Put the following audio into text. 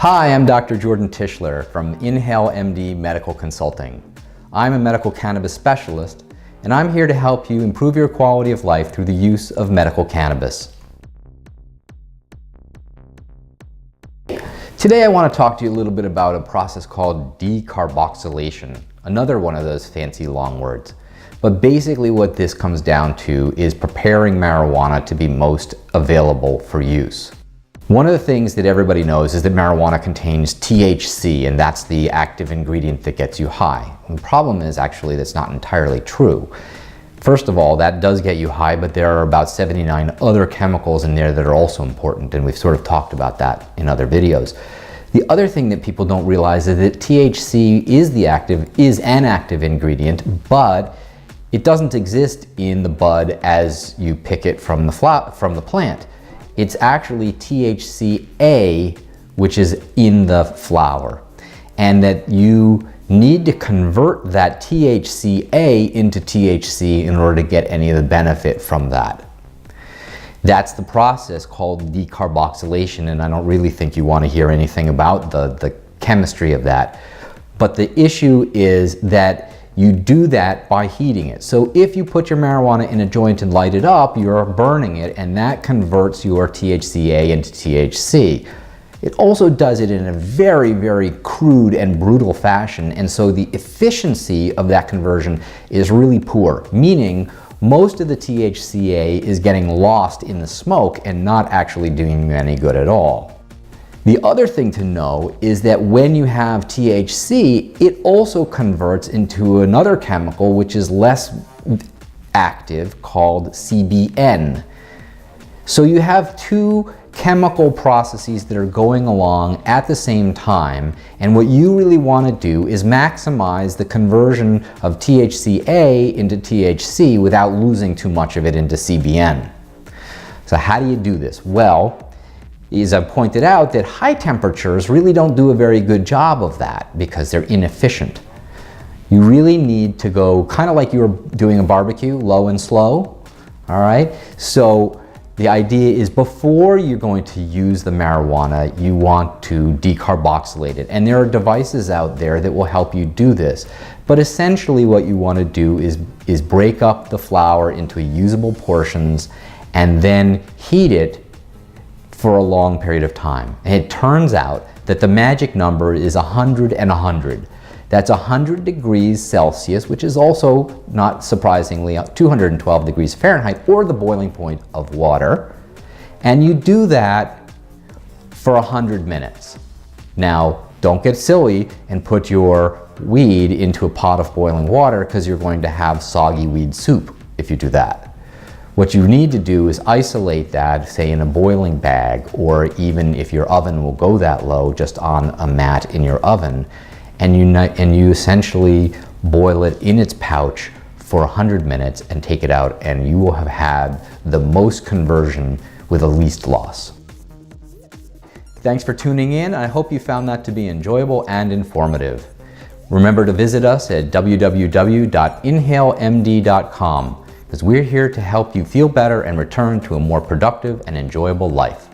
Hi, I'm Dr. Jordan Tischler from Inhale MD Medical Consulting. I'm a medical cannabis specialist, and I'm here to help you improve your quality of life through the use of medical cannabis. Today I want to talk to you a little bit about a process called decarboxylation, another one of those fancy long words. But basically what this comes down to is preparing marijuana to be most available for use. One of the things that everybody knows is that marijuana contains THC, and that's the active ingredient that gets you high. And the problem is actually that's not entirely true. First of all, that does get you high, but there are about 79 other chemicals in there that are also important, and we've sort of talked about that in other videos. The other thing that people don't realize is that THC is an active ingredient, but it doesn't exist in the bud as you pick it from the plant. It's actually THCA, which is in the flower, and that you need to convert that THCA into THC in order to get any of the benefit from that. That's the process called decarboxylation, and I don't really think you want to hear anything about the chemistry of that. But the issue is that you do that by heating it. So if you put your marijuana in a joint and light it up, you're burning it, and that converts your THCA into THC. It also does it in a very, very crude and brutal fashion, and so the efficiency of that conversion is really poor, meaning most of the THCA is getting lost in the smoke and not actually doing you any good at all. The other thing to know is that when you have THC, it also converts into another chemical which is less active called CBN. So you have two chemical processes that are going along at the same time, and what you really want to do is maximize the conversion of THCA into THC without losing too much of it into CBN. So how do you do this? Well, as I pointed out, that high temperatures really don't do a very good job of that because they're inefficient. You really need to go kind of like you were doing a barbecue, low and slow, all right? So the idea is before you're going to use the marijuana, you want to decarboxylate it. And there are devices out there that will help you do this. But essentially what you want to do is break up the flower into usable portions and then heat it for a long period of time. And it turns out that the magic number is 100 and 100. That's 100 degrees Celsius, which is also, not surprisingly, 212 degrees Fahrenheit, or the boiling point of water. And you do that for 100 minutes. Now, don't get silly and put your weed into a pot of boiling water, because you're going to have soggy weed soup if you do that. What you need to do is isolate that, say in a boiling bag, or even if your oven will go that low, just on a mat in your oven, and you essentially boil it in its pouch for 100 minutes and take it out, and you will have had the most conversion with the least loss. Thanks for tuning in. I hope you found that to be enjoyable and informative. Remember to visit us at www.inhalemd.com. because we're here to help you feel better and return to a more productive and enjoyable life.